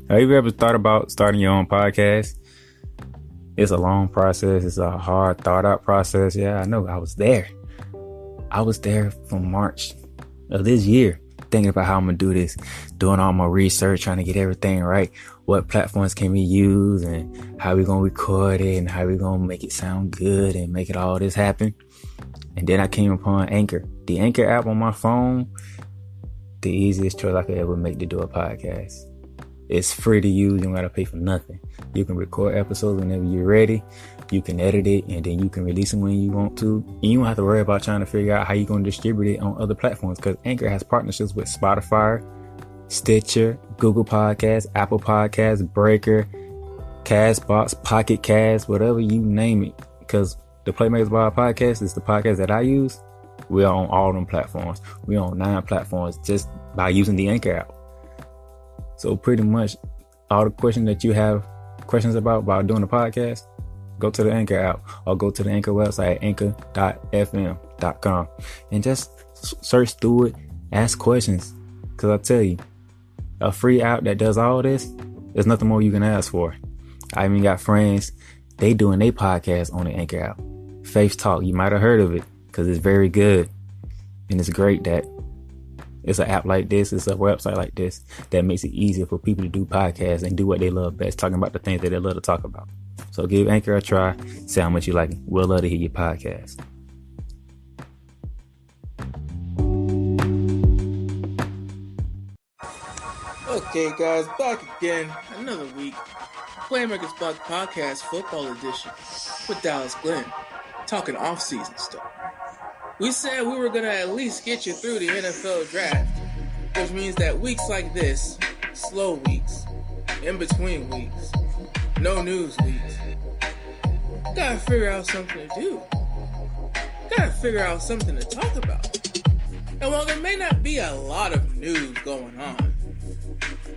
Have you ever thought about starting your own podcast? It's a long process. It's a hard, thought out process. Yeah, I know. I was there. I was there from March of this year, thinking about how I'm going to do this, doing all my research, trying to get everything right. What platforms can we use and how we going to record it and how we going to make it sound good and make it all this happen. And then I came upon Anchor. The Anchor app on my phone, the easiest choice I could ever make to do a podcast. It's free to use. You don't got to pay for nothing. You can record episodes whenever you're ready. You can edit it and then you can release them when you want to. And you don't have to worry about trying to figure out how you're going to distribute it on other platforms because Anchor has partnerships with Spotify, Stitcher, Google Podcasts, Apple Podcasts, Breaker, Castbox, Pocket Cast, whatever you name it. Because the Playmakers Bar podcast is the podcast that I use. We're on all them platforms. We're on 9 platforms just by using the Anchor app. So pretty much all the questions that you have questions about doing a podcast, go to the Anchor app or go to the Anchor website, anchor.fm.com, and just search through it, ask questions. Because I tell you, a free app that does all this, there's nothing more you can ask for. I even got friends, they doing their podcast on the Anchor app. Faith Talk, you might have heard of it because it's very good. And it's great that it's an app like this, it's a website like this that makes it easier for people to do podcasts and do what they love best, talking about the things that they love to talk about. So give Anchor a try, see how much you like it. We'll love to hear your podcast. Okay, guys, back again. Another week. Playmakers Podcast Football Edition with Dallas Glenn, talking off-season stuff. We said we were going to at least get you through the NFL draft, which means that weeks like this, slow weeks, in-between weeks, no news weeks, gotta figure out something to do. Gotta figure out something to talk about. And while there may not be a lot of news going on,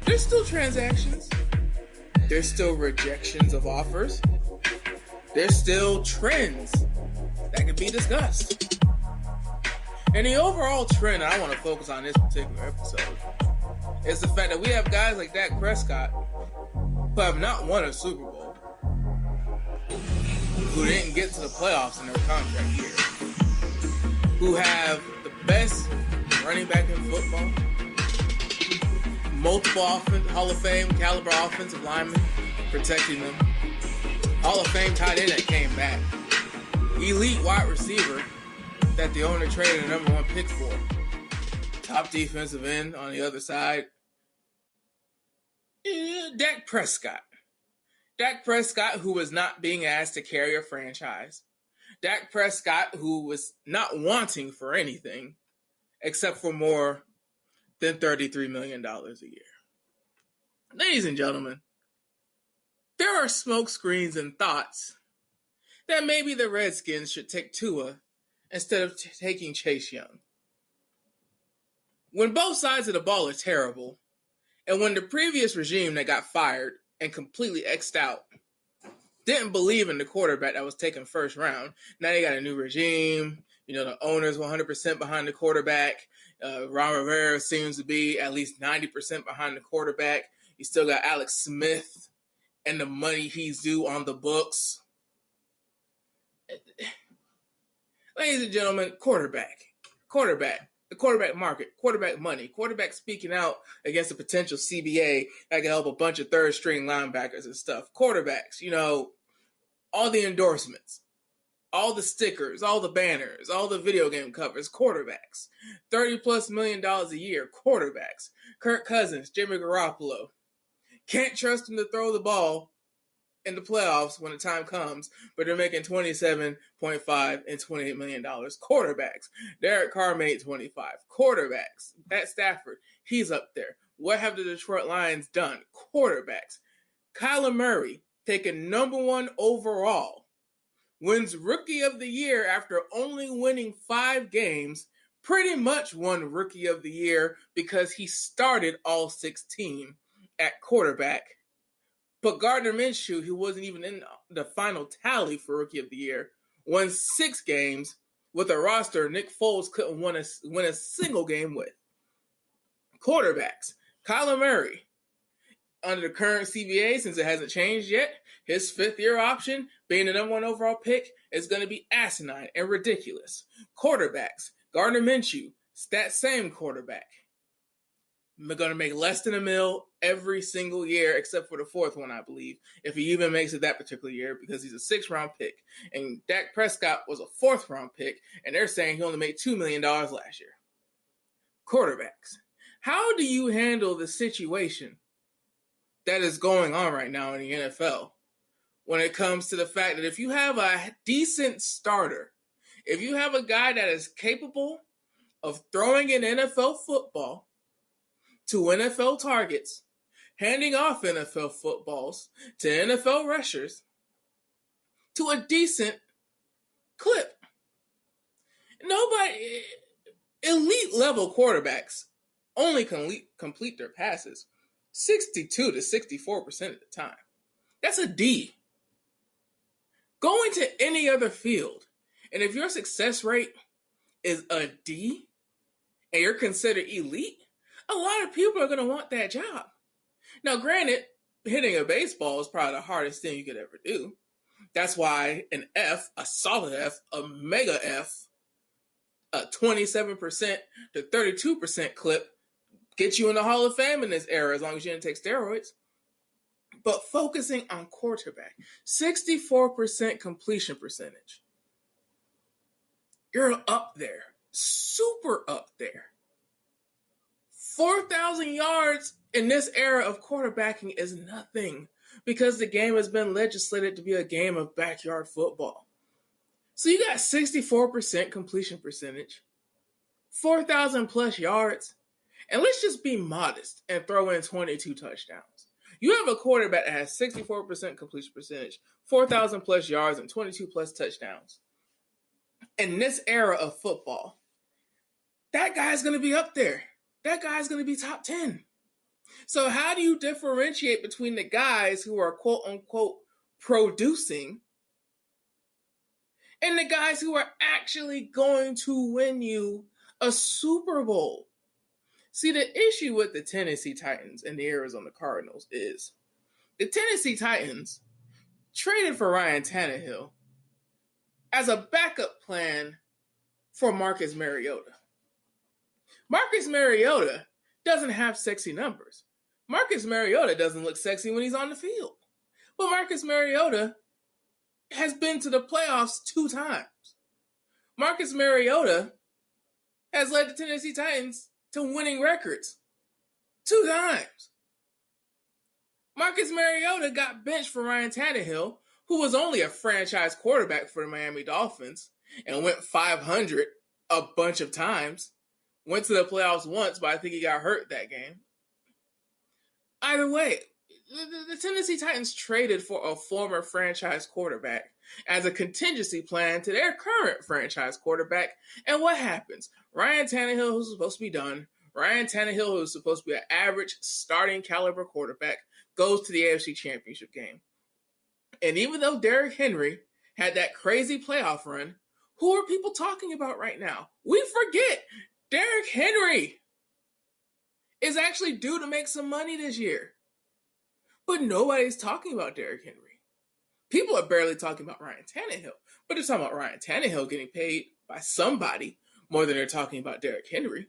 there's still transactions. There's still rejections of offers. There's still trends that can be discussed. And the overall trend I want to focus on this particular episode is the fact that we have guys like Dak Prescott who have not won a Super Bowl, who didn't get to the playoffs in their contract year, who have the best running back in football, multiple Hall of Fame caliber offensive linemen protecting them, Hall of Fame tight end that came back, elite wide receiver that the owner traded a number 1 pick for, top defensive end on the other side. Dak Prescott. Dak Prescott, who was not being asked to carry a franchise. Dak Prescott, who was not wanting for anything except for more than $33 million a year. Ladies and gentlemen, there are smoke screens and thoughts that maybe the Redskins should take Tua instead of taking Chase Young. When both sides of the ball are terrible, and when the previous regime that got fired and completely X'd out didn't believe in the quarterback that was taken first round, now you got a new regime. You know, the owner's 100% behind the quarterback. Ron Rivera seems to be at least 90% behind the quarterback. You still got Alex Smith and the money he's due on the books. Ladies and gentlemen, quarterback, the quarterback market, quarterback money, quarterback speaking out against a potential CBA that can help a bunch of third-string linebackers and stuff. Quarterbacks, you know, all the endorsements, all the stickers, all the banners, all the video game covers, quarterbacks. $30+ million a year, quarterbacks. Kirk Cousins, Jimmy Garoppolo. Can't trust him to throw the ball in the playoffs when the time comes, but they're making $27.5 and $28 million. Quarterbacks. Derek Carr made 25. Quarterbacks. Matt Stafford, he's up there. What have the Detroit Lions done? Quarterbacks. Kyler Murray, taken number 1 overall, wins Rookie of the Year after only winning 5 games, pretty much won Rookie of the Year because he started all 16 at quarterback. But Gardner Minshew, who wasn't even in the final tally for Rookie of the Year, won 6 games with a roster Nick Foles couldn't win a single game with. Quarterbacks. Kyler Murray under the current CBA, since it hasn't changed yet, his fifth-year option, being the number one overall pick, is going to be asinine and ridiculous. Quarterbacks, Gardner Minshew, that same quarterback, going to make less than $1 million every single year, except for the fourth one, I believe, if he even makes it that particular year, because he's a sixth-round pick. And Dak Prescott was a fourth-round pick, and they're saying he only made $2 million last year. Quarterbacks. How do you handle the situation that is going on right now in the NFL when it comes to the fact that if you have a decent starter, if you have a guy that is capable of throwing an NFL football to NFL targets, handing off NFL footballs to NFL rushers to a decent clip. Nobody, elite level quarterbacks only complete their passes 62 to 64% of the time. That's a D. Go into any other field, and if your success rate is a D and you're considered elite, a lot of people are going to want that job. Now, granted, hitting a baseball is probably the hardest thing you could ever do. That's why an F, a solid F, a mega F, a 27% to 32% clip gets you in the Hall of Fame in this era, as long as you didn't take steroids. But focusing on quarterback, 64% completion percentage. You're up there, super up there. 4,000 yards in this era of quarterbacking is nothing, because the game has been legislated to be a game of backyard football. So you got 64% completion percentage, 4,000 plus yards, and let's just be modest and throw in 22 touchdowns. You have a quarterback that has 64% completion percentage, 4,000 plus yards, and 22 plus touchdowns. In this era of football, that guy's going to be up there. That guy's going to be top 10. So how do you differentiate between the guys who are quote unquote producing and the guys who are actually going to win you a Super Bowl? See, the issue with the Tennessee Titans and the Arizona Cardinals is the Tennessee Titans traded for Ryan Tannehill as a backup plan for Marcus Mariota. Marcus Mariota doesn't have sexy numbers. Marcus Mariota doesn't look sexy when he's on the field. But Marcus Mariota has been to the playoffs 2 times. Marcus Mariota has led the Tennessee Titans to winning records 2 times. Marcus Mariota got benched for Ryan Tannehill, who was only a franchise quarterback for the Miami Dolphins and went 500 a bunch of times. Went to the playoffs once, but I think he got hurt that game. Either way, the Tennessee Titans traded for a former franchise quarterback as a contingency plan to their current franchise quarterback. And what happens? Ryan Tannehill, who's supposed to be done, Ryan Tannehill, who's supposed to be an average starting caliber quarterback, goes to the AFC Championship game. And even though Derrick Henry had that crazy playoff run, who are people talking about right now? We forget Derrick Henry is actually due to make some money this year. But nobody's talking about Derrick Henry. People are barely talking about Ryan Tannehill, but they're talking about Ryan Tannehill getting paid by somebody more than they're talking about Derrick Henry.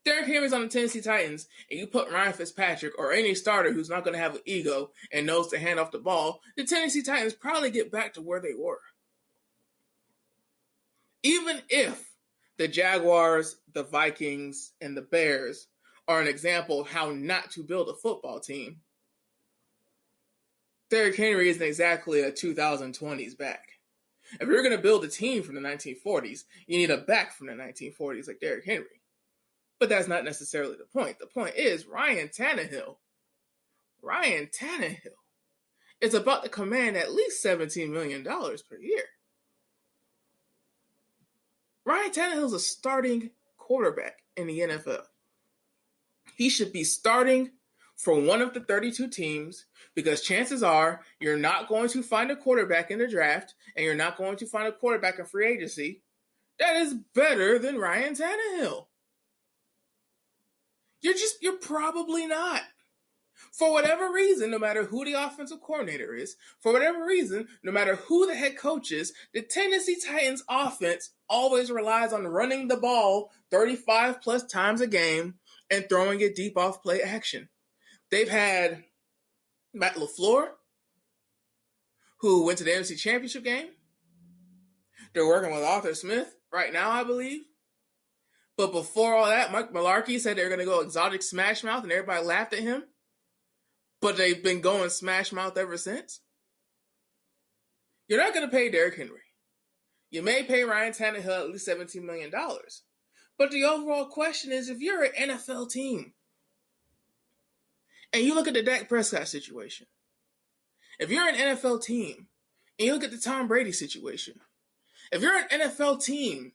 Derrick Henry's on the Tennessee Titans, and you put Ryan Fitzpatrick or any starter who's not going to have an ego and knows to hand off the ball, the Tennessee Titans probably get back to where they were. Even if the Jaguars, the Vikings, and the Bears are an example of how not to build a football team, Derrick Henry isn't exactly a 2020s back. If you're going to build a team from the 1940s, you need a back from the 1940s like Derrick Henry. But that's not necessarily the point. The point is Ryan Tannehill is about to command at least $17 million per year. Ryan Tannehill's a starting quarterback in the NFL. He should be starting for one of the 32 teams because chances are you're not going to find a quarterback in the draft and you're not going to find a quarterback in free agency that is better than Ryan Tannehill. You're probably not. For whatever reason, no matter who the offensive coordinator is, for whatever reason, no matter who the head coach is, the Tennessee Titans offense always relies on running the ball 35 plus times a game and throwing it deep off play action. They've had Matt LaFleur, who went to the NFC Championship game. They're working with Arthur Smith right now, I believe. But before all that, Mike Mularkey said they were going to go exotic smash mouth, and everybody laughed at him. But they've been going smash mouth ever since. You're not going to pay Derrick Henry. You may pay Ryan Tannehill at least $17 million. But the overall question is, if you're an NFL team, and you look at the Dak Prescott situation, if you're an NFL team, and you look at the Tom Brady situation, if you're an NFL team,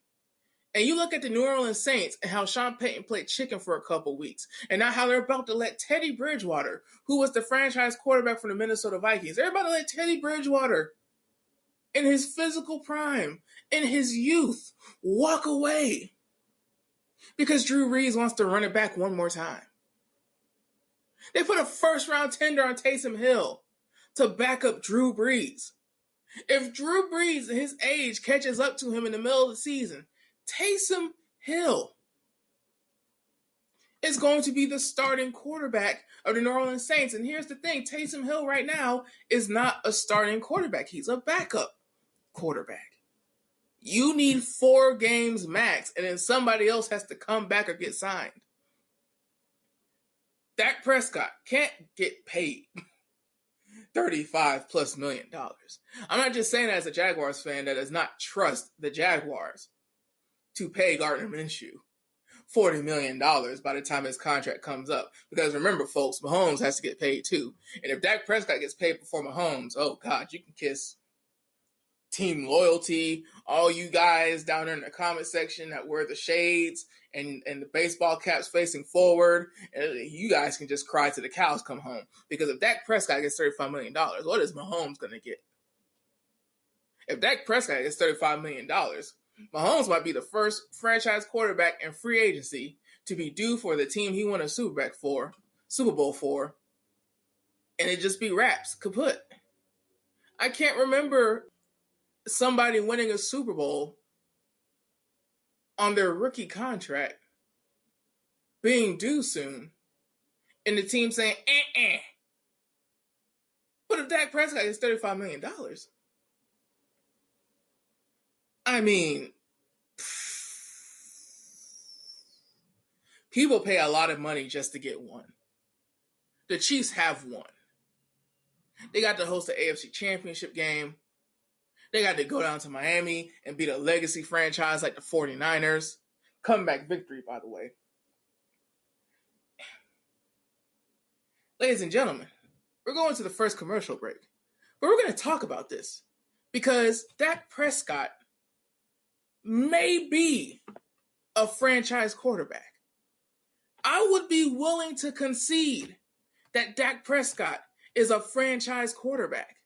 and you look at the New Orleans Saints and how Sean Payton played chicken for a couple weeks, and now how they're about to let Teddy Bridgewater, who was the franchise quarterback for the Minnesota Vikings, they're about to let Teddy Bridgewater, in his physical prime, in his youth, walk away because Drew Brees wants to run it back one more time. They put a first-round tender on Taysom Hill to back up Drew Brees. If Drew Brees, at his age, catches up to him in the middle of the season, Taysom Hill is going to be the starting quarterback of the New Orleans Saints. And here's the thing, Taysom Hill right now is not a starting quarterback. He's a backup quarterback. You need 4 games max, and then somebody else has to come back or get signed. Dak Prescott can't get paid $35 plus million. I'm not just saying that as a Jaguars fan that does not trust the Jaguars to pay Gardner Minshew $40 million by the time his contract comes up. Because remember, folks, Mahomes has to get paid too. And if Dak Prescott gets paid before Mahomes, oh God, you can kiss team loyalty. All you guys down there in the comment section that wear the shades and the baseball caps facing forward, and you guys can just cry till the cows come home. Because if Dak Prescott gets $35 million, what is Mahomes going to get? If Dak Prescott gets $35 million, Mahomes might be the first franchise quarterback in free agency to be due for the team he won a Super Bowl for, and it just be wraps, kaput. I can't remember somebody winning a Super Bowl on their rookie contract being due soon, and the team saying, But if Dak Prescott gets $35 million, I mean, people pay a lot of money just to get one. The Chiefs have one. They got to host the AFC Championship game. They got to go down to Miami and beat a legacy franchise like the 49ers. Comeback victory, by the way. Ladies and gentlemen, we're going to the first commercial break. But we're going to talk about this because Dak Prescott may be a franchise quarterback. I would be willing to concede that Dak Prescott is a franchise quarterback.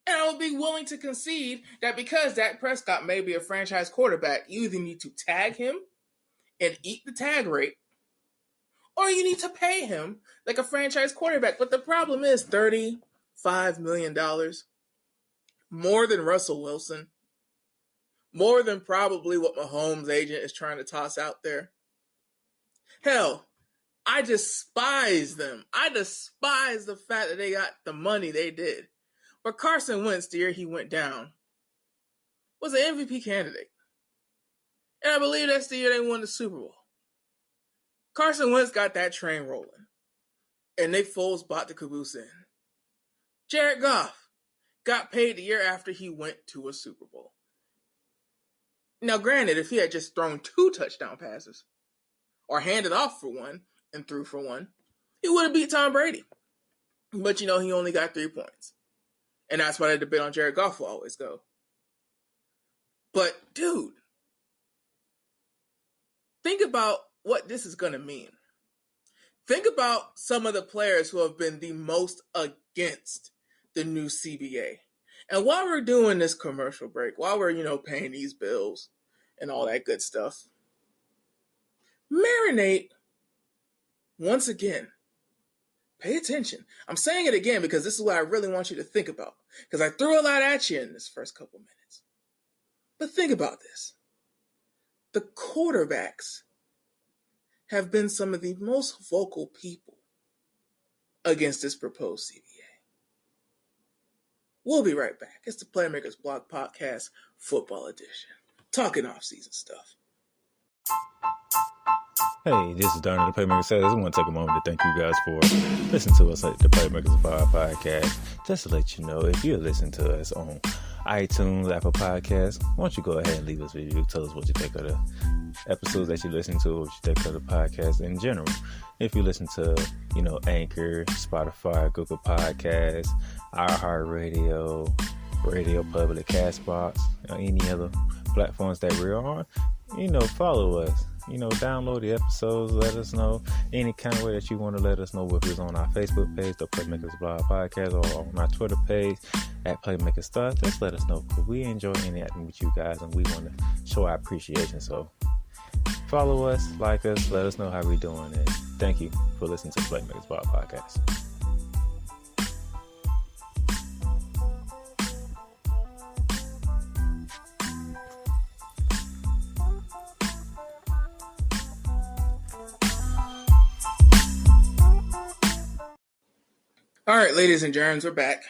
And I would be willing to concede that because Dak Prescott may be a franchise quarterback, you either need to tag him and eat the tag rate, or you need to pay him like a franchise quarterback. But the problem is $35 million, more than Russell Wilson, more than probably what Mahomes' agent is trying to toss out there. Hell, I despise them. I despise the fact that they got the money they did. But Carson Wentz, the year he went down, was an MVP candidate. And I believe that's the year they won the Super Bowl. Carson Wentz got that train rolling. And Nick Foles bought the caboose in. Jared Goff got paid the year after he went to a Super Bowl. Now, granted, if he had just thrown 2 touchdown passes, or handed off for one and threw for one, he would have beat Tom Brady. But, he only got 3 points. And that's why the debate on Jared Goff will always go. But, dude, think about what this is going to mean. Think about some of the players who have been the most against the new CBA. And while we're doing this commercial break, while we're, paying these bills and all that good stuff, marinate once again Pay attention. I'm saying it again because this is what I really want you to think about. Because I threw a lot at you in this first couple minutes. But think about this. The quarterbacks have been some of the most vocal people against this proposed CBA. We'll be right back. It's the Playmakers Blog Podcast, Football Edition. Talking off-season stuff. Hey, this is Donnie, the Playmaker Says. I want to take a moment to thank you guys for listening to us at the Playmakers Podcast. Just to let you know, if you're listening to us on iTunes, Apple Podcasts, why don't you go ahead and leave us a review. Tell us what you think of the episodes that you listen to, what you think of the podcast in general. If you listen to, Anchor, Spotify, Google Podcasts, iHeartRadio, Radio Public, Castbox, any other platforms that we're on, follow us. Download the episodes, let us know any kind of way that you want to let us know, whether it's on our Facebook page, the Playmakers Blog Podcast, or on our Twitter page at Playmakers Stuff. Just let us know, because we enjoy interacting with you guys and we want to show our appreciation. So follow us, like us, let us know how we're doing, and thank you for listening to the Playmakers Blog Podcast. All right, ladies and germs, we're back.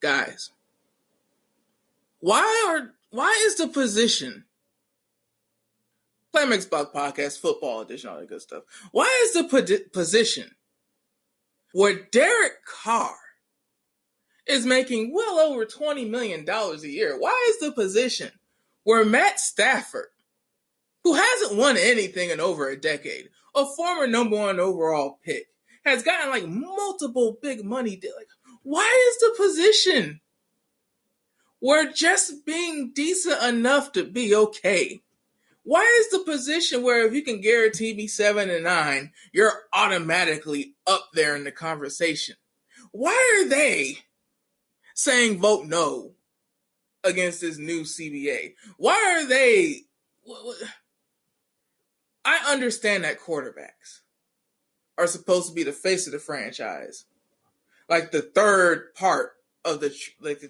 Guys, why is the position, Playmakers Blog Podcast, Football Edition, all that good stuff, why is the position where Derek Carr is making well over $20 million a year, why is the position where Matt Stafford, who hasn't won anything in over a decade, a former number 1 overall pick, has gotten multiple big money deals? Why is the position where just being decent enough to be okay? Why is the position where if you can guarantee me 7 and 9, you're automatically up there in the conversation? Why are they saying vote no against this new CBA? Why are they? I understand that quarterbacks are supposed to be the face of the franchise, like the third part of the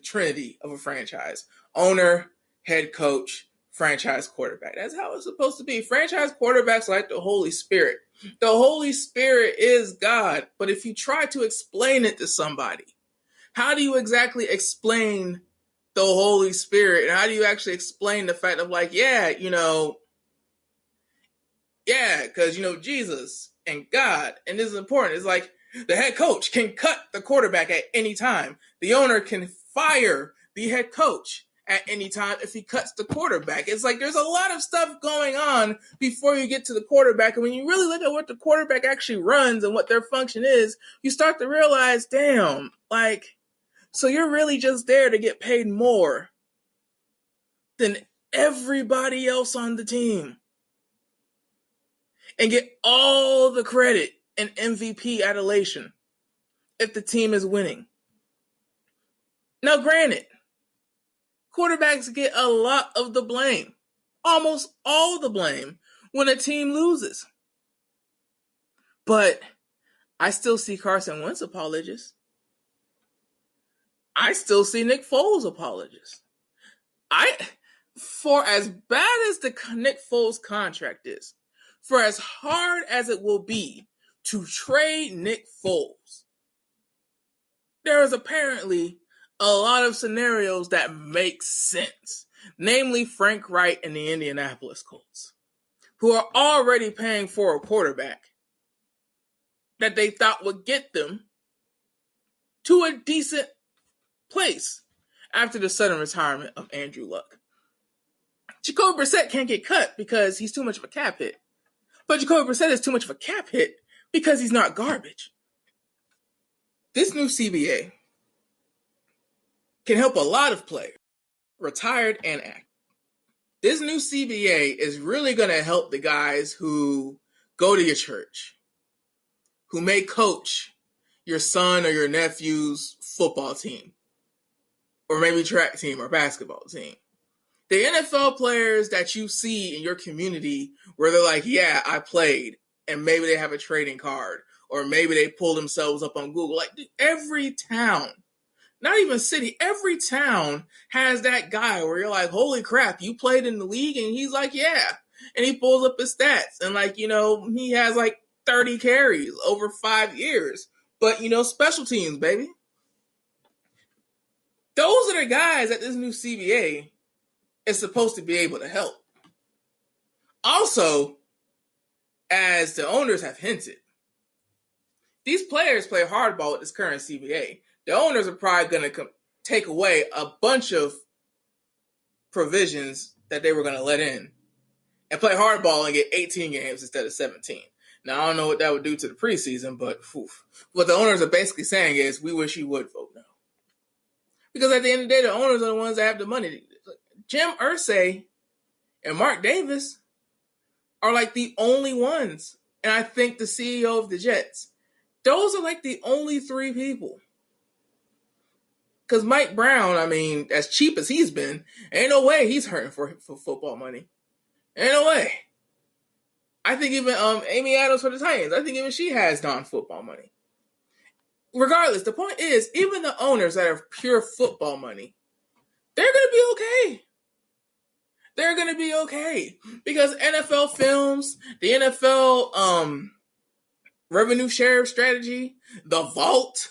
trinity of a franchise: owner, head coach, franchise quarterback. That's how it's supposed to be. Franchise quarterbacks are like the Holy Spirit. The Holy Spirit is God, but if you try to explain it to somebody, how do you exactly explain the Holy Spirit? And how do you actually explain the fact of because Jesus and God, and this is important, it's like the head coach can cut the quarterback at any time. The owner can fire the head coach at any time if he cuts the quarterback. It's like there's a lot of stuff going on before you get to the quarterback. And when you really look at what the quarterback actually runs and what their function is, you start to realize, damn, so you're really just there to get paid more than everybody else on the team and get all the credit and MVP adulation if the team is winning. Now, granted, quarterbacks get a lot of the blame, almost all the blame, when a team loses. But I still see Carson Wentz apologists. I still see Nick Foles apologists. For as bad as the Nick Foles contract is, for as hard as it will be to trade Nick Foles, there is apparently a lot of scenarios that make sense. Namely, Frank Wright and the Indianapolis Colts, who are already paying for a quarterback that they thought would get them to a decent place after the sudden retirement of Andrew Luck. Jacoby Brissett can't get cut because he's too much of a cap hit. But Jacoby Brissett is too much of a cap hit because he's not garbage. This new CBA can help a lot of players, retired and active. This new CBA is really going to help the guys who go to your church, who may coach your son or your nephew's football team, or maybe track team or basketball team. The NFL players that you see in your community where they're like, yeah, I played, and maybe they have a trading card, or maybe they pull themselves up on Google. Like, dude, every town, not even city, every town has that guy where you're like, holy crap, you played in the league? And he's like, yeah. And he pulls up his stats. And like, he has like 30 carries over 5 years. But, special teams, baby. Those are the guys that this new CBA is supposed to be able to help. Also, as the owners have hinted, these players play hardball with this current CBA. The owners are probably going to take away a bunch of provisions that they were going to let in and play hardball and get 18 games instead of 17. Now, I don't know what that would do to the preseason, but what the owners are basically saying is, we wish you would vote no. Because at the end of the day, the owners are the ones that have the money. Jim Irsay and Mark Davis are like the only ones. And I think the CEO of the Jets. Those are like the only 3 people. Because Mike Brown, I mean, as cheap as he's been, ain't no way he's hurting for football money. Ain't no way. I think even Amy Adams for the Titans, I think even she has non-football money. Regardless, the point is, even the owners that have pure football money, they're going to be okay. They're going to be okay. Because NFL Films, the NFL revenue share strategy, the vault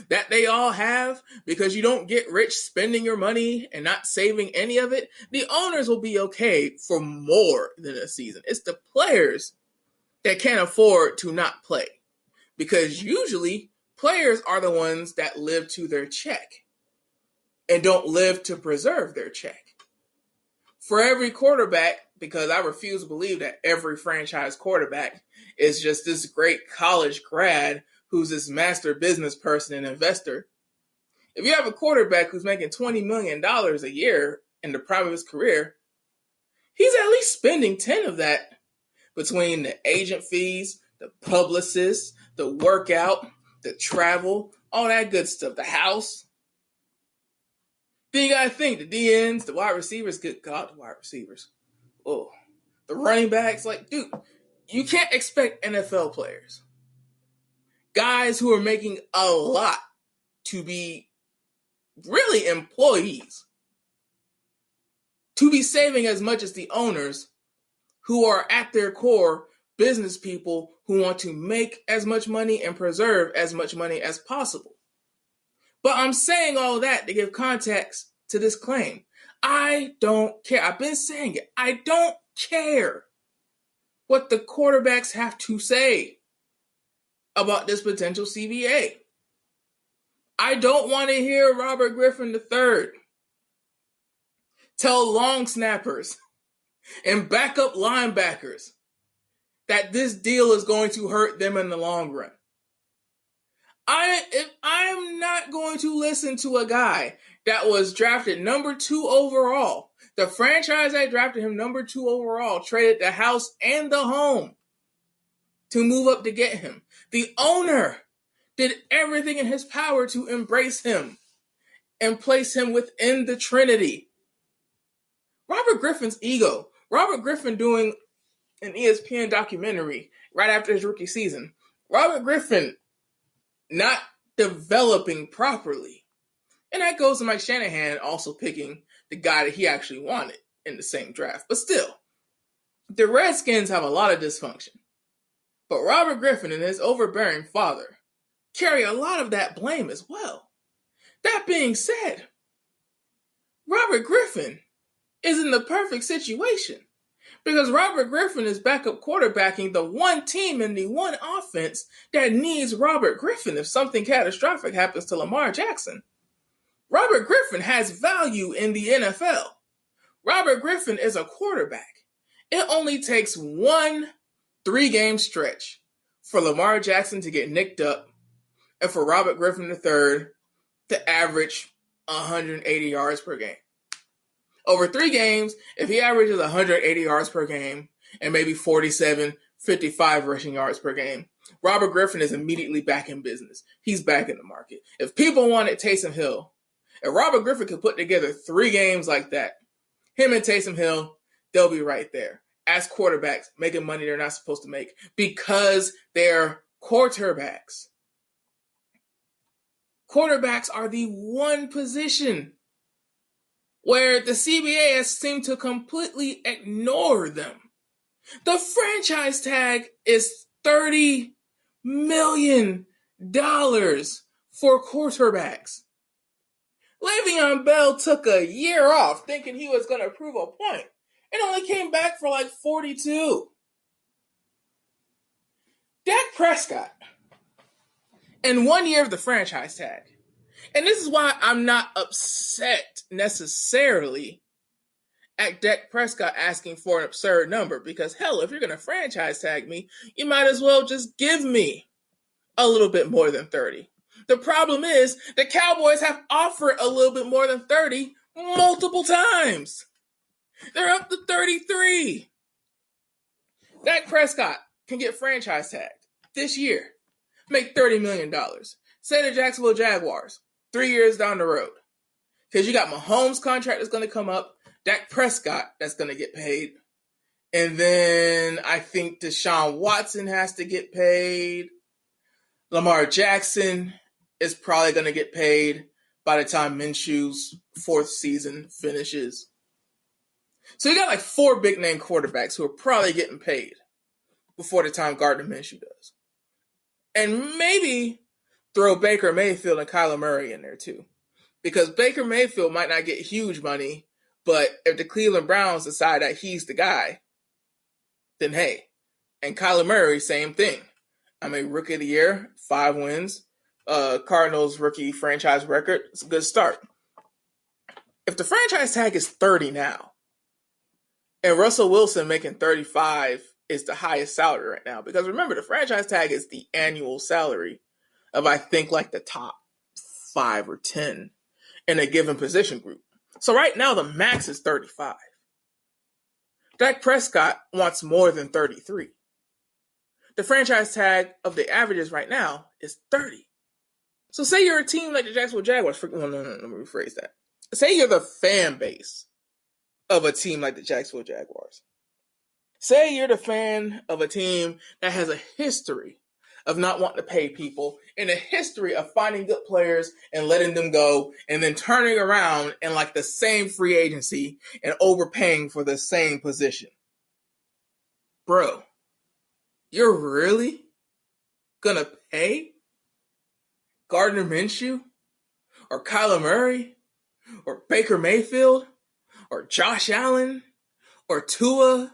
that they all have, because you don't get rich spending your money and not saving any of it, the owners will be okay for more than a season. It's the players that can't afford to not play. Because usually, players are the ones that live to their check and don't live to preserve their check. For every quarterback, because I refuse to believe that every franchise quarterback is just this great college grad who's this master business person and investor. If you have a quarterback who's making $20 million a year in the prime of his career, he's at least spending 10 of that between the agent fees, the publicists, the workout, the travel, all that good stuff, the house. Then you got to think, the DNs, the wide receivers, good God, the wide receivers. Oh, the running backs, like, dude, you can't expect NFL players, guys who are making a lot, to be really employees, to be saving as much as the owners who are at their core business people who want to make as much money and preserve as much money as possible. But I'm saying all that to give context to this claim. I don't care. I've been saying it. I don't care what the quarterbacks have to say about this potential CBA. I don't want to hear Robert Griffin III tell long snappers and backup linebackers that this deal is going to hurt them in the long run. I'm not going to listen to a guy that was drafted number 2 overall. The franchise that drafted him number 2 overall traded the house and the home to move up to get him. The owner did everything in his power to embrace him and place him within the Trinity. Robert Griffin's ego. Robert Griffin doing an ESPN documentary right after his rookie season. Robert Griffin not developing properly. And that goes to Mike Shanahan also picking the guy that he actually wanted in the same draft. But still, the Redskins have a lot of dysfunction. But Robert Griffin and his overbearing father carry a lot of that blame as well. That being said, Robert Griffin is in the perfect situation because Robert Griffin is backup quarterbacking the one team in the one offense that needs Robert Griffin if something catastrophic happens to Lamar Jackson. Robert Griffin has value in the NFL. Robert Griffin is a quarterback. It only takes 1 3-game stretch for Lamar Jackson to get nicked up and for Robert Griffin III to average 180 yards per game. Over 3 games, if he averages 180 yards per game and maybe 47, 55 rushing yards per game, Robert Griffin is immediately back in business. He's back in the market. If people wanted Taysom Hill, if Robert Griffin could put together 3 games like that, him and Taysom Hill, they'll be right there as quarterbacks making money they're not supposed to make because they're Quarterbacks. Quarterbacks are the one position where the CBA has seemed to completely ignore them. The franchise tag is $30 million for quarterbacks. Le'Veon Bell took a year off thinking he was going to prove a point and only came back for like 42. Dak Prescott, in 1 year of the franchise tag, and this is why I'm not upset necessarily at Dak Prescott asking for an absurd number, because hell, if you're going to franchise tag me, you might as well just give me a little bit more than 30. The problem is the Cowboys have offered a little bit more than 30 multiple times. They're up to 33. Dak Prescott can get franchise tagged this year, make $30 million. Say the Jacksonville Jaguars, 3 years down the road. Because you got Mahomes' contract that's going to come up, Dak Prescott that's going to get paid, and then I think Deshaun Watson has to get paid. Lamar Jackson is probably going to get paid by the time Minshew's 4th season finishes. So you got like 4 big name quarterbacks who are probably getting paid before the time Gardner Minshew does. And maybe throw Baker Mayfield and Kyler Murray in there too. Because Baker Mayfield might not get huge money, but if the Cleveland Browns decide that he's the guy, then hey. And Kyler Murray, same thing. I mean, Rookie of the Year, 5 wins. Cardinals rookie franchise record. It's a good start. If the franchise tag is 30 now, and Russell Wilson making 35 is the highest salary right now, because remember, the franchise tag is the annual salary of, I think, like the top 5 or 10 in a given position group. So right now, the max is 35. Dak Prescott wants more than 33. The franchise tag of the averages right now is 30. So say you're a team like the Jacksonville Jaguars. No, let me rephrase that. Say you're the fan base of a team like the Jacksonville Jaguars. Say you're the fan of a team that has a history of not wanting to pay people and a history of finding good players and letting them go and then turning around in like the same free agency and overpaying for the same position. Bro, you're really gonna pay Gardner Minshew or Kyler Murray or Baker Mayfield or Josh Allen or Tua,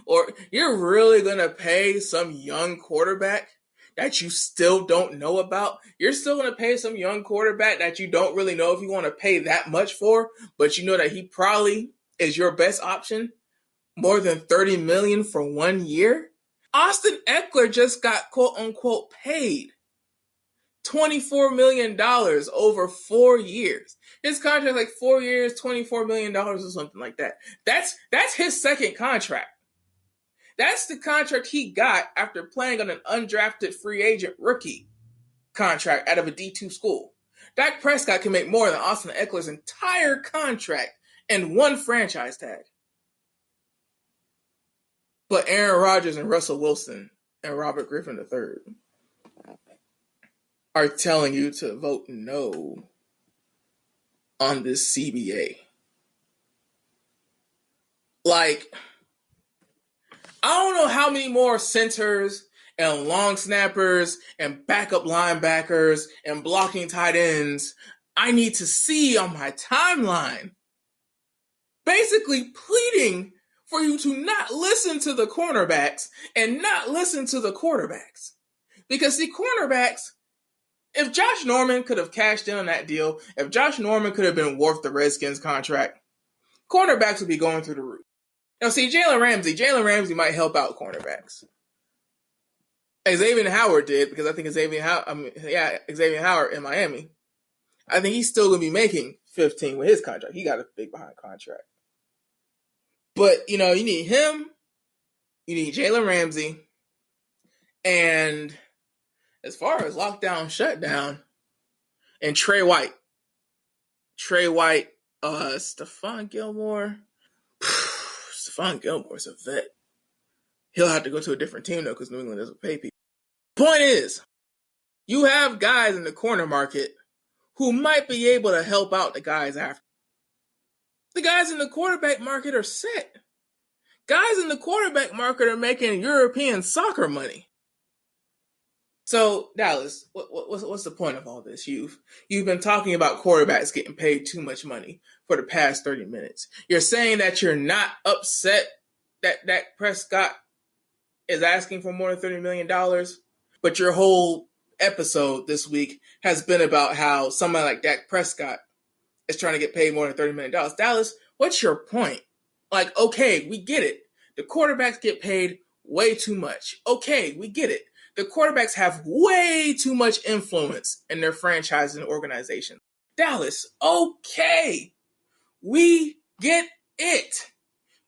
or you're really gonna pay some young quarterback that you still don't know about? You're still going to pay some young quarterback that you don't really know if you want to pay that much for, but you know that he probably is your best option, more than $30 million for 1 year? Austin Eckler just got quote unquote paid $24 million over 4 years. His contract like 4 years, $24 million or something like that. That's his second contract. That's the contract he got after playing on an undrafted free agent rookie contract out of a D2 school. Dak Prescott can make more than Austin Eckler's entire contract in one franchise tag. But Aaron Rodgers and Russell Wilson and Robert Griffin III are telling you to vote no on this CBA. Like, I don't know how many more centers and long snappers and backup linebackers and blocking tight ends I need to see on my timeline, basically pleading for you to not listen to the cornerbacks and not listen to the quarterbacks. Because see, cornerbacks, if Josh Norman could have cashed in on that deal, if Josh Norman could have been worth the Redskins contract, cornerbacks would be going through the roof. Now, see, Jalen Ramsey might help out cornerbacks. Xavier Howard did, because I think Xavier Howard in Miami, I think he's still going to be making 15 with his contract. He got a big behind contract. But, you need him, you need Jalen Ramsey, and as far as lockdown, shutdown, and Trey White, Stephon Gilmore. Stephon Gilmore's a vet. He'll have to go to a different team, though, because New England doesn't pay people. Point is, you have guys in the corner market who might be able to help out the guys after. The guys in the quarterback market are set. Guys in the quarterback market are making European soccer money. So, Dallas, what's the point of all this? You've been talking about quarterbacks getting paid too much money for the past 30 minutes. You're saying that you're not upset that Dak Prescott is asking for more than $30 million, but your whole episode this week has been about how somebody like Dak Prescott is trying to get paid more than $30 million. Dallas, what's your point? Like, okay, we get it. The quarterbacks get paid way too much. Okay, we get it. The quarterbacks have way too much influence in their franchise and organization. Dallas, okay, we get it.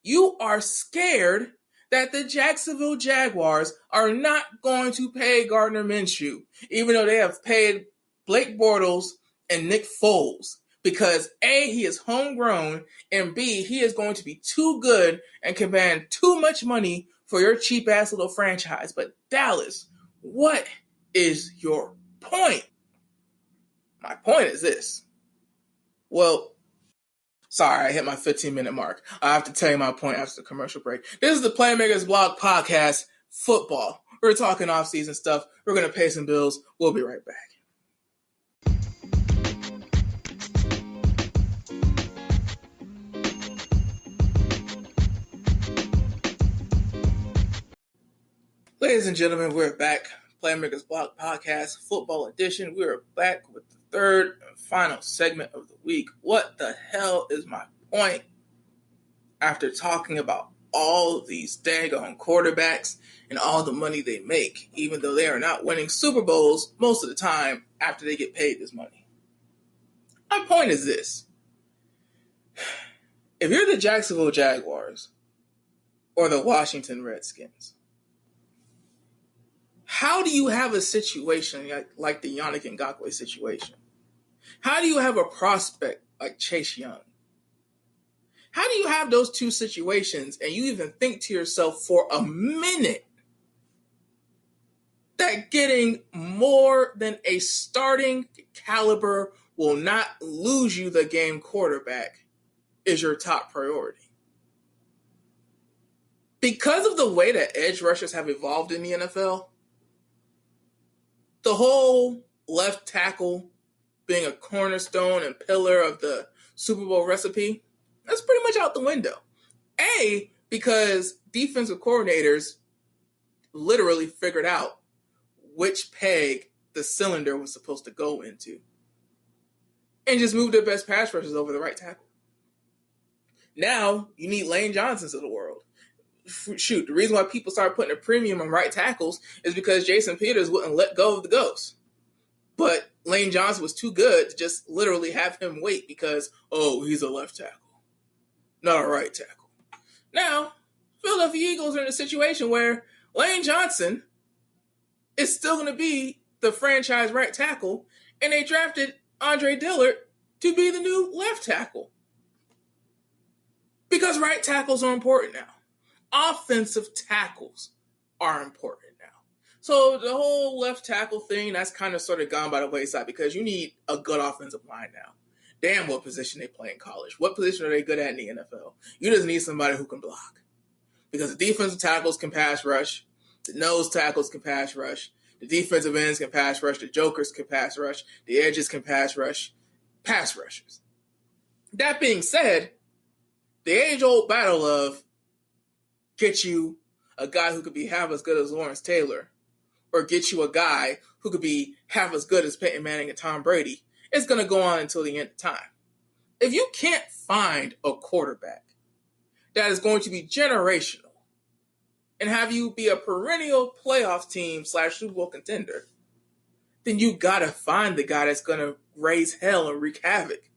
You are scared that the Jacksonville Jaguars are not going to pay Gardner Minshew, even though they have paid Blake Bortles and Nick Foles. Because A, he is homegrown, and B, he is going to be too good and command too much money for your cheap-ass little franchise. But Dallas, what is your point? My point is this. Well, sorry, I hit my 15-minute mark. I have to tell you my point after the commercial break. This is the Playmakers Blog Podcast, football. We're talking off-season stuff. We're going to pay some bills. We'll be right back. Ladies and gentlemen, we're back. Playmakers Blog Podcast, Football Edition. We're back with the third and final segment of the week. What the hell is my point? After talking about all these daggone quarterbacks and all the money they make, even though they are not winning Super Bowls most of the time after they get paid this money. My point is this. If you're the Jacksonville Jaguars or the Washington Redskins, how do you have a situation like the Yannick Ngakoue situation? How do you have a prospect like Chase Young? How do you have those two situations and you even think to yourself for a minute that getting more than a starting caliber will not lose you the game quarterback is your top priority? Because of the way that edge rushers have evolved in the NFL, the whole left tackle being a cornerstone and pillar of the Super Bowl recipe, that's pretty much out the window. A, because defensive coordinators literally figured out which peg the cylinder was supposed to go into and just moved their best pass rushers over the right tackle. Now, you need Lane Johnsons of the world. Shoot, the reason why people started putting a premium on right tackles is because Jason Peters wouldn't let go of the ghost. But Lane Johnson was too good to just literally have him wait because, he's a left tackle, not a right tackle. Now, Philadelphia Eagles are in a situation where Lane Johnson is still going to be the franchise right tackle, and they drafted Andre Dillard to be the new left tackle. Because right tackles are important now. Offensive tackles are important now. So the whole left tackle thing, that's kind of sort of gone by the wayside because you need a good offensive line now. Damn what position they play in college. What position are they good at in the NFL? You just need somebody who can block. Because the defensive tackles can pass rush. The nose tackles can pass rush. The defensive ends can pass rush. The jokers can pass rush. The edges can pass rush. Pass rushers. That being said, the age-old battle of get you a guy who could be half as good as Lawrence Taylor or get you a guy who could be half as good as Peyton Manning and Tom Brady is going to go on until the end of time. If you can't find a quarterback that is going to be generational and have you be a perennial playoff team / Super Bowl contender, then you got to find the guy that's going to raise hell and wreak havoc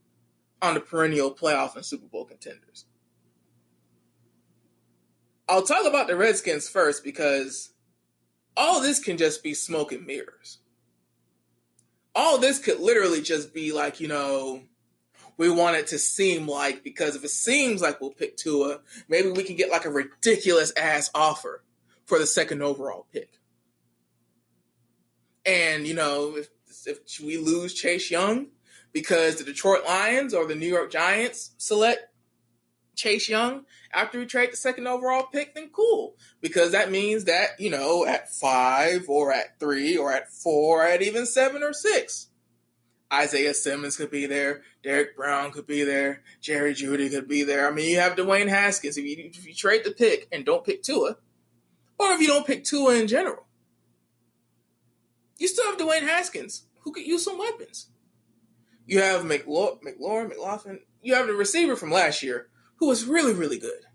on the perennial playoff and Super Bowl contenders. I'll talk about the Redskins first because all this can just be smoke and mirrors. All this could literally just be like, we want it to seem like, because if it seems like we'll pick Tua, maybe we can get like a ridiculous ass offer for the second overall pick. And, if we lose Chase Young because the Detroit Lions or the New York Giants select Chase Young after we trade the second overall pick, then cool. Because that means that, at 5 or at 3 or at 4, or at even 7 or 6, Isaiah Simmons could be there. Derek Brown could be there. Jerry Jeudy could be there. I mean, you have Dwayne Haskins. If you trade the pick and don't pick Tua, or if you don't pick Tua in general, you still have Dwayne Haskins, who could use some weapons. You have McLaughlin. You have the receiver from last year, who was really, really good.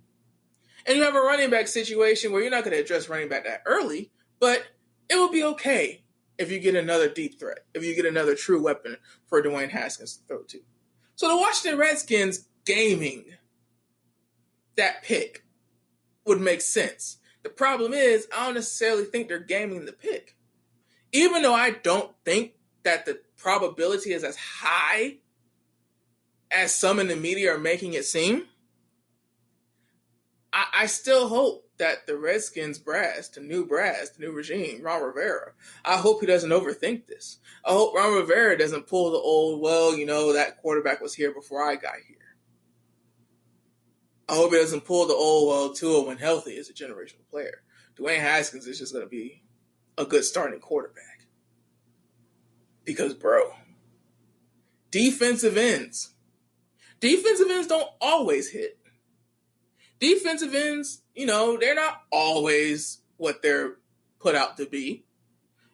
And you have a running back situation where you're not going to address running back that early, but it will be okay if you get another deep threat, if you get another true weapon for Dwayne Haskins to throw to. So the Washington Redskins gaming that pick would make sense. The problem is, I don't necessarily think they're gaming the pick. Even though I don't think that the probability is as high as some in the media are making it seem, I still hope that the Redskins brass, the new regime, Ron Rivera, I hope he doesn't overthink this. I hope Ron Rivera doesn't pull the old, that quarterback was here before I got here. I hope he doesn't pull the old, Tua when healthy is a generational player. Dwayne Haskins is just going to be a good starting quarterback. Because, defensive ends don't always hit. Defensive ends, they're not always what they're put out to be.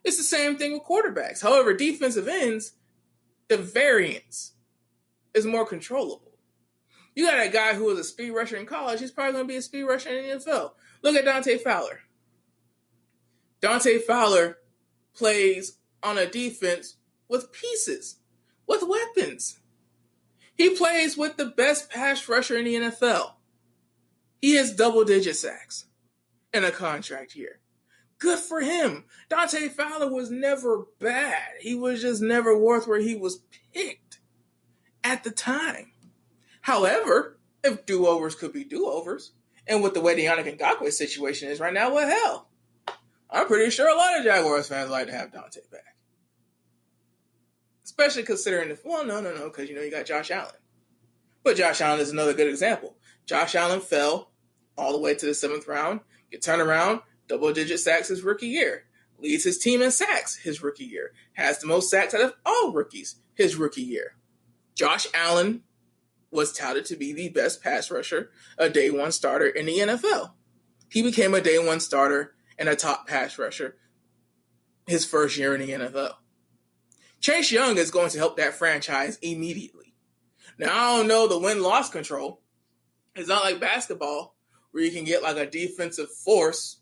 It's the same thing with quarterbacks. However, defensive ends, the variance is more controllable. You got a guy who was a speed rusher in college, he's probably going to be a speed rusher in the NFL. Look at Dante Fowler. Dante Fowler plays on a defense with pieces, with weapons. He plays with the best pass rusher in the NFL. He has double-digit sacks in a contract year. Good for him. Dante Fowler was never bad. He was just never worth where he was picked at the time. However, if do-overs could be do-overs, and with the way the Yannick Ngakoue situation is right now, well, hell, I'm pretty sure a lot of Jaguars fans like to have Dante back. Especially considering because, you got Josh Allen. But Josh Allen is another good example. Josh Allen fell all the way to the 7th round, get turned around, double-digit sacks his rookie year, leads his team in sacks his rookie year, has the most sacks out of all rookies his rookie year. Josh Allen was touted to be the best pass rusher, a day one starter in the NFL. He became a day one starter and a top pass rusher his first year in the NFL. Chase Young is going to help that franchise immediately. Now, I don't know the win-loss control. It's not like basketball where you can get like a defensive force.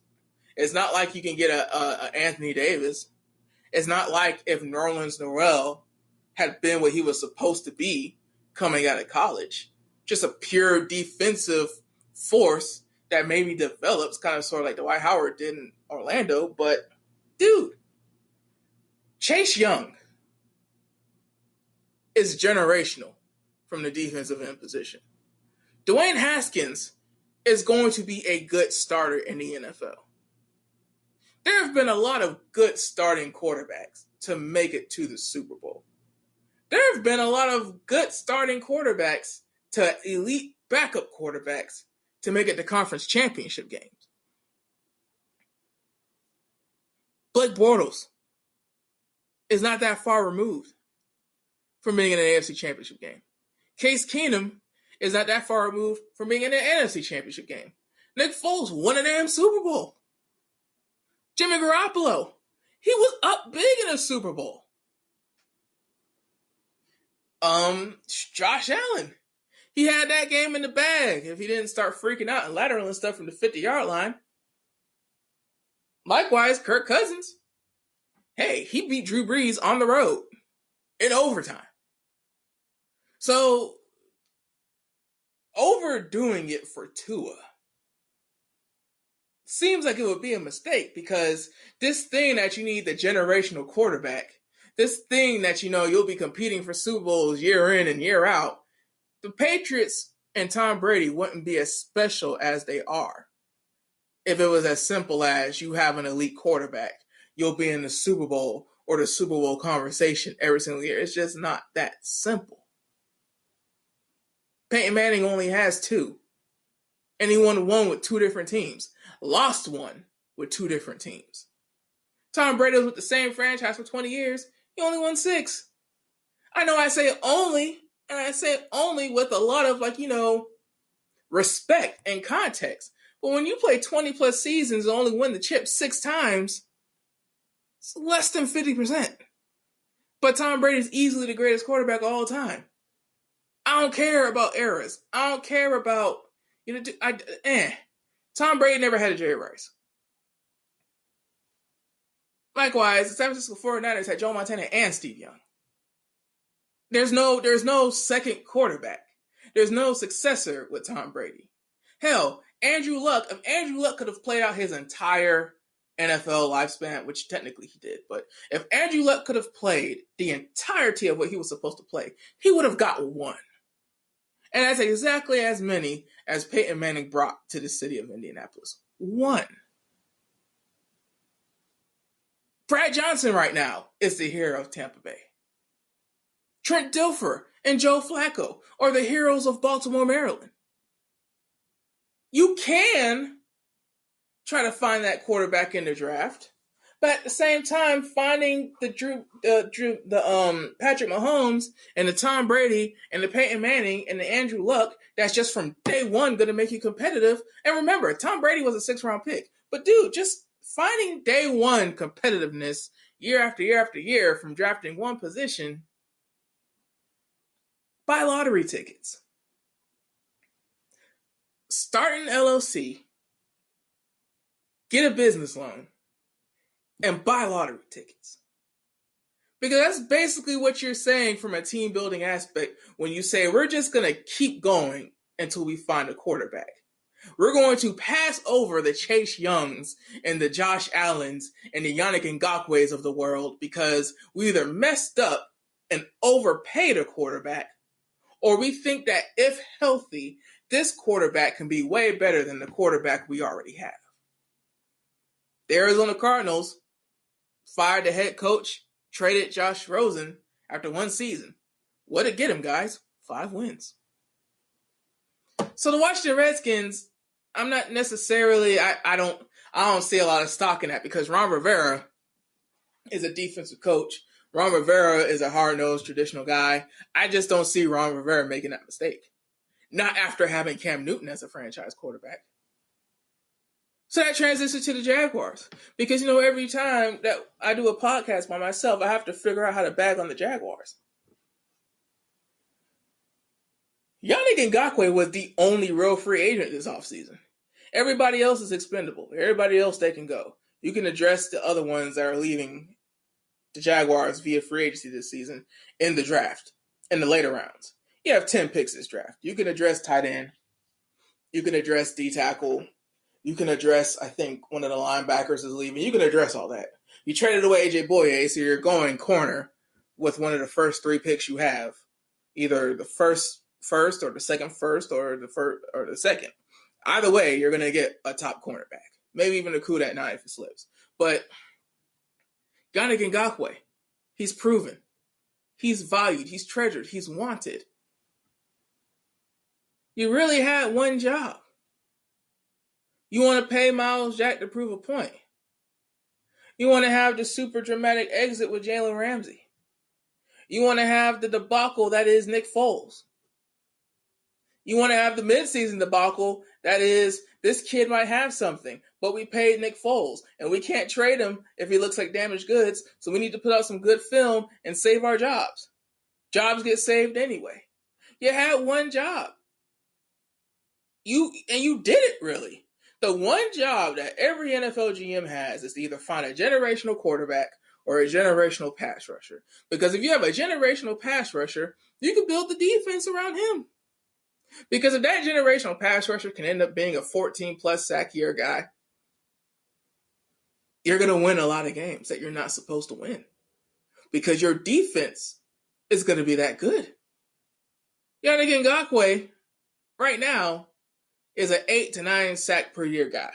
It's not like you can get a Anthony Davis. It's not like if Nerlens Noel had been what he was supposed to be coming out of college. Just a pure defensive force that maybe develops kind of sort of like Dwight Howard did in Orlando. But, dude, Chase Young is generational from the defensive end position. Dwayne Haskins is going to be a good starter in the NFL. There have been a lot of good starting quarterbacks to make it to the Super Bowl. There have been a lot of good starting quarterbacks to elite backup quarterbacks to make it to conference championship games. Blake Bortles is not that far removed from being in an AFC championship game. Case Keenum is not that far removed from being in an NFC championship game. Nick Foles won a damn Super Bowl. Jimmy Garoppolo, he was up big in a Super Bowl. Josh Allen, he had that game in the bag if he didn't start freaking out and lateraling stuff from the 50-yard line. Likewise, Kirk Cousins, hey, he beat Drew Brees on the road in overtime. So, overdoing it for Tua seems like it would be a mistake because this thing that you need the generational quarterback, this thing that you'll be competing for Super Bowls year in and year out, the Patriots and Tom Brady wouldn't be as special as they are if it was as simple as you have an elite quarterback, you'll be in the Super Bowl, or the Super Bowl conversation every single year. It's just not that simple. Peyton Manning only has 2. And he won 1 with 2 different teams. Lost 1 with 2 different teams. Tom Brady was with the same franchise for 20 years. He only won 6. I know I say only, and I say only with a lot of, respect and context. But when you play 20 plus seasons and only win the chip 6 times, it's less than 50%. But Tom Brady is easily the greatest quarterback of all time. I don't care about eras. I don't care about, Tom Brady never had a Jerry Rice. Likewise, the San Francisco 49ers had Joe Montana and Steve Young. There's no second quarterback. There's no successor with Tom Brady. Hell, Andrew Luck, if Andrew Luck could have played out his entire NFL lifespan, which technically he did, but if Andrew Luck could have played the entirety of what he was supposed to play, he would have got 1. And that's exactly as many as Peyton Manning brought to the city of Indianapolis. 1. Brad Johnson right now is the hero of Tampa Bay. Trent Dilfer and Joe Flacco are the heroes of Baltimore, Maryland. You can try to find that quarterback in the draft, but at the same time, finding the Patrick Mahomes and the Tom Brady and the Peyton Manning and the Andrew Luck, that's just from day one going to make you competitive. And remember, Tom Brady was a 6th-round pick. But dude, just finding day one competitiveness year after year after year from drafting one position, buy lottery tickets. Start an LLC, get a business loan, and buy lottery tickets. Because that's basically what you're saying from a team building aspect when you say we're just going to keep going until we find a quarterback. We're going to pass over the Chase Youngs and the Josh Allens and the Yannick Ngakwe's of the world because we either messed up and overpaid a quarterback, or we think that if healthy, this quarterback can be way better than the quarterback we already have. The Arizona Cardinals fired the head coach, traded Josh Rosen after 1 season. What did it get him, guys? 5 wins. So the Washington Redskins, I'm not necessarily, I don't see a lot of stock in that because Ron Rivera is a defensive coach. Ron Rivera is a hard-nosed traditional guy. I just don't see Ron Rivera making that mistake. Not after having Cam Newton as a franchise quarterback. So that transitions to the Jaguars. Because, every time that I do a podcast by myself, I have to figure out how to bag on the Jaguars. Yannick Ngakwe was the only real free agent this offseason. Everybody else is expendable. Everybody else, they can go. You can address the other ones that are leaving the Jaguars via free agency this season in the draft, in the later rounds. You have 10 picks this draft. You can address tight end. You can address D-tackle. You can address, I think, one of the linebackers is leaving. You can address all that. You traded away A.J. Boye, so you're going corner with one of the first 3 picks you have. Either the first or the second first or the first or the second. Either way, you're going to get a top cornerback. Maybe even a coup at 9 if it slips. But Yannick Ngakwe, he's proven. He's valued. He's treasured. He's wanted. You really had one job. You want to pay Miles Jack to prove a point. You want to have the super dramatic exit with Jalen Ramsey. You want to have the debacle that is Nick Foles. You want to have the midseason debacle that is this kid might have something, but we paid Nick Foles and we can't trade him if he looks like damaged goods, so we need to put out some good film and save our jobs. Jobs get saved anyway. You had one job. You did it really. The one job that every NFL GM has is to either find a generational quarterback or a generational pass rusher. Because if you have a generational pass rusher, you can build the defense around him. Because if that generational pass rusher can end up being a 14-plus sack year guy, you're going to win a lot of games that you're not supposed to win. Because your defense is going to be that good. Yannick Ngakwe, right now, is an 8 to 9 sack per year guy.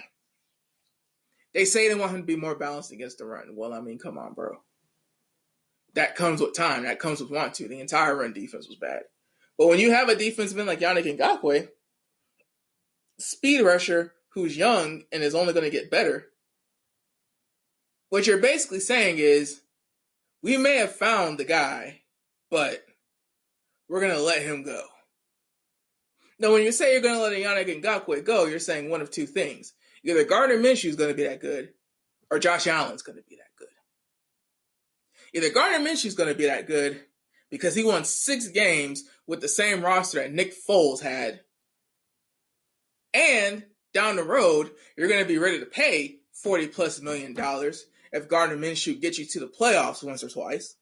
They say they want him to be more balanced against the run. Well, I mean, come on, bro. That comes with time. That comes with want to. The entire run defense was bad. But when you have a defensive end like Yannick Ngakoue, speed rusher who's young and is only going to get better, what you're basically saying is, we may have found the guy, but we're going to let him go. Now, when you say you're going to let Yannick Ngakoue go, you're saying one of two things. Either Gardner Minshew is going to be that good, or Josh Allen's going to be that good. Either Gardner Minshew is going to be that good because he won 6 games with the same roster that Nick Foles had, and down the road, you're going to be ready to pay $40+ million if Gardner Minshew gets you to the playoffs once or twice.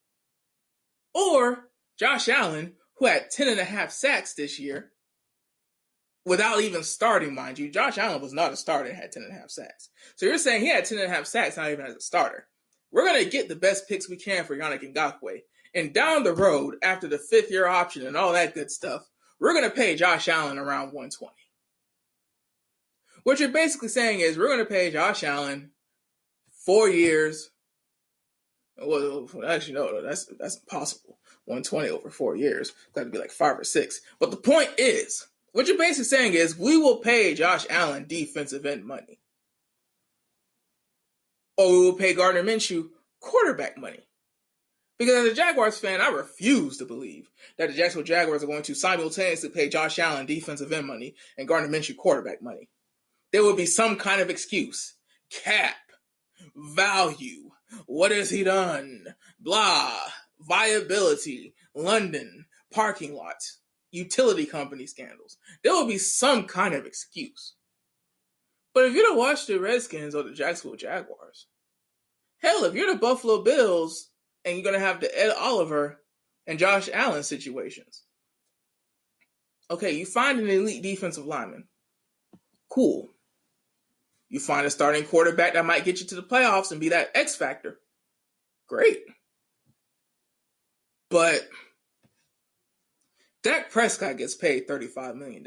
Or Josh Allen, who had 10.5 sacks this year, without even starting, mind you. Josh Allen was not a starter and had 10.5 sacks. So you're saying he had 10.5 sacks not even as a starter. We're going to get the best picks we can for Yannick Ngakoue. And down the road, after the 5th-year option and all that good stuff, we're going to pay Josh Allen around $120. What you're basically saying is we're going to pay Josh Allen 4 years. Well, actually, no, that's impossible. 120 over 4 years. It's got to be like 5 or 6. But the point is, what you're basically saying is we will pay Josh Allen defensive end money. Or we will pay Gardner Minshew quarterback money. Because as a Jaguars fan, I refuse to believe that the Jacksonville Jaguars are going to simultaneously pay Josh Allen defensive end money and Gardner Minshew quarterback money. There will be some kind of excuse. Cap. Value. What has he done? Blah. Viability. London. Parking lots. Utility company scandals. There will be some kind of excuse. But if you're to watch the Redskins or the Jacksonville Jaguars, hell, if you're the Buffalo Bills and you're going to have the Ed Oliver and Josh Allen situations, okay, you find an elite defensive lineman. Cool. You find a starting quarterback that might get you to the playoffs and be that X factor. Great. But Dak Prescott gets paid $35 million.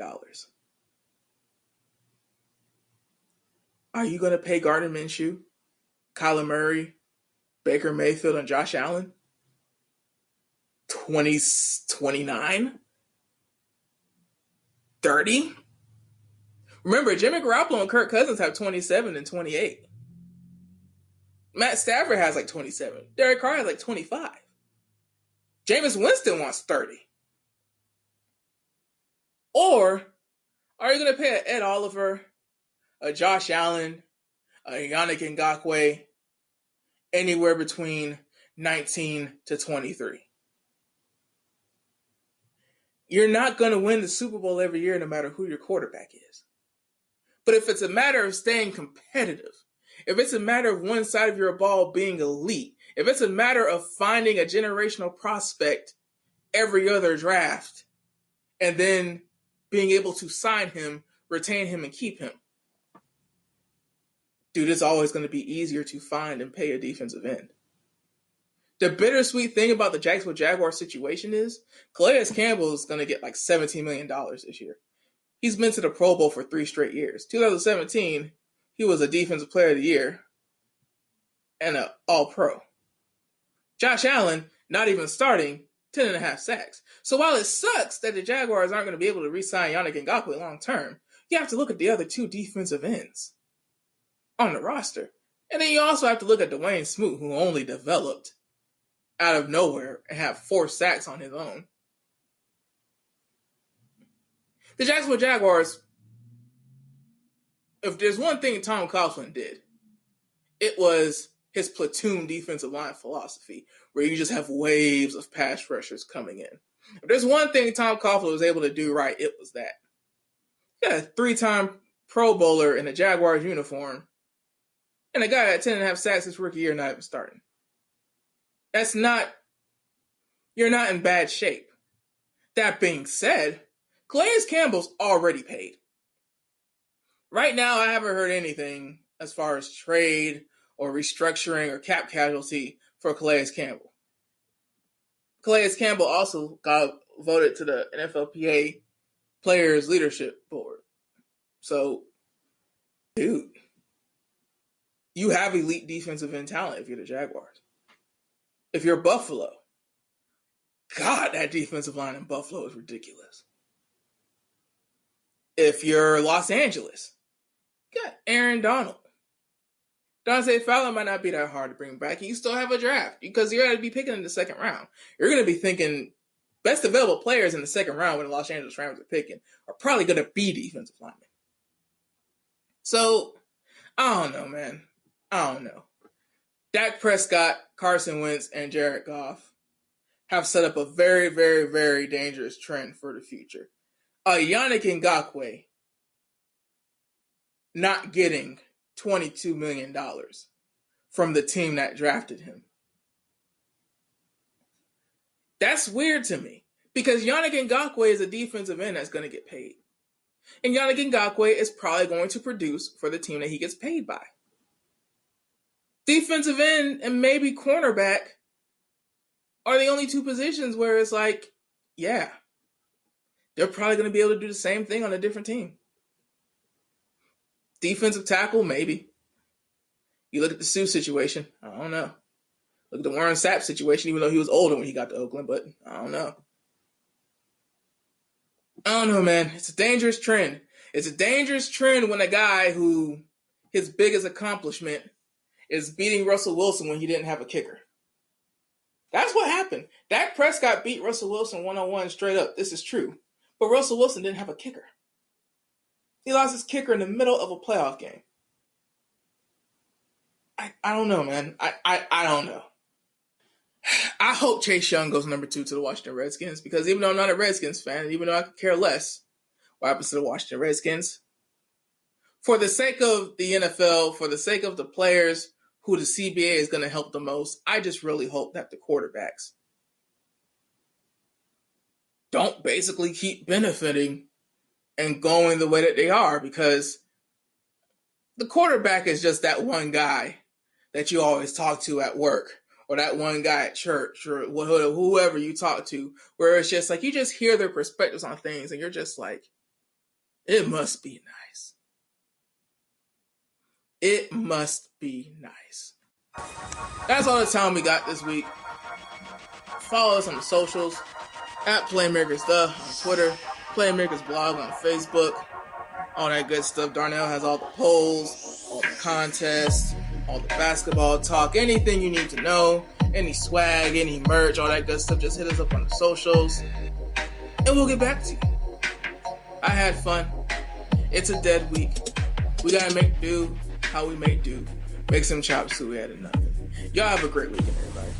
Are you going to pay Gardner Minshew, Kyler Murray, Baker Mayfield, and Josh Allen 29? 30? Remember, Jimmy Garoppolo and Kirk Cousins have 27 and 28. Matt Stafford has like 27. Derek Carr has like 25. Jameis Winston wants 30. Or are you going to pay an Ed Oliver, a Josh Allen, a Yannick Ngakoue, anywhere between 19 to 23? You're not going to win the Super Bowl every year no matter who your quarterback is. But if it's a matter of staying competitive, if it's a matter of one side of your ball being elite, if it's a matter of finding a generational prospect every other draft and then being able to sign him, retain him, and keep him, dude, it's always going to be easier to find and pay a defensive end. The bittersweet thing about the Jacksonville Jaguars situation is Calais Campbell is going to get like $17 million this year. He's been to the Pro Bowl for 3 straight years. 2017, he was a Defensive Player of the Year and an All-Pro. Josh Allen, not even starting, 10.5 sacks. So while it sucks that the Jaguars aren't going to be able to re-sign Yannick Ngakoue long term, you have to look at the other 2 defensive ends on the roster. And then you also have to look at Dwayne Smoot, who only developed out of nowhere and have 4 sacks on his own. The Jacksonville Jaguars, if there's one thing Tom Coughlin did, it was his platoon defensive line philosophy, where you just have waves of pass rushers coming in. If there's one thing Tom Coughlin was able to do right, it was that. He got a 3-time Pro Bowler in a Jaguars uniform, and a guy at 10.5 sacks his rookie year not even starting. You're not in bad shape. That being said, Calais Campbell's already paid. Right now, I haven't heard anything as far as trade or restructuring or cap casualty for Calais Campbell. Calais Campbell also got voted to the NFLPA Players Leadership Board. So, dude, you have elite defensive end talent if you're the Jaguars. If you're Buffalo, God, that defensive line in Buffalo is ridiculous. If you're Los Angeles, you got Aaron Donald. Dante Fowler might not be that hard to bring back. You still have a draft because you're going to be picking in the second round. You're going to be thinking best available players in the second round when the Los Angeles Rams are picking are probably going to be defensive linemen. So, I don't know, man. I don't know. Dak Prescott, Carson Wentz, and Jared Goff have set up a very, very, very dangerous trend for the future. Yannick Ngakoue not getting $22 million from the team that drafted him. That's weird to me because Yannick Ngakoue is a defensive end that's going to get paid. And Yannick Ngakoue is probably going to produce for the team that he gets paid by. Defensive end and maybe cornerback are the only two positions where it's like, yeah, they're probably going to be able to do the same thing on a different team. Defensive tackle, maybe. You look at the Sue situation, I don't know. Look at the Warren Sapp situation, even though he was older when he got to Oakland, but I don't know. I don't know, man. It's a dangerous trend. It's a dangerous trend when a guy who his biggest accomplishment is beating Russell Wilson when he didn't have a kicker. That's what happened. Dak Prescott beat Russell Wilson 1-on-1 straight up. This is true. But Russell Wilson didn't have a kicker. He lost his kicker in the middle of a playoff game. I don't know, man. I don't know. I hope Chase Young goes number 2 to the Washington Redskins because even though I'm not a Redskins fan, even though I could care less what happens to the Washington Redskins, for the sake of the NFL, for the sake of the players who the CBA is going to help the most, I just really hope that the quarterbacks don't basically keep benefiting and going the way that they are because the quarterback is just that one guy that you always talk to at work or that one guy at church or whoever you talk to where it's just like you just hear their perspectives on things and you're just like, it must be nice. It must be nice. That's all the time we got this week. Follow us on the socials at Playmakers on Twitter, Playmakers blog on Facebook, all that good stuff. Darnell has all the polls, all the contests, all the basketball talk, anything you need to know, any swag, any merch, all that good stuff. Just hit us up on the socials and we'll get back to you. I had fun. It's a dead week. We gotta make do how we make do. Make some chops so we had nothing. Y'all have a great weekend, everybody.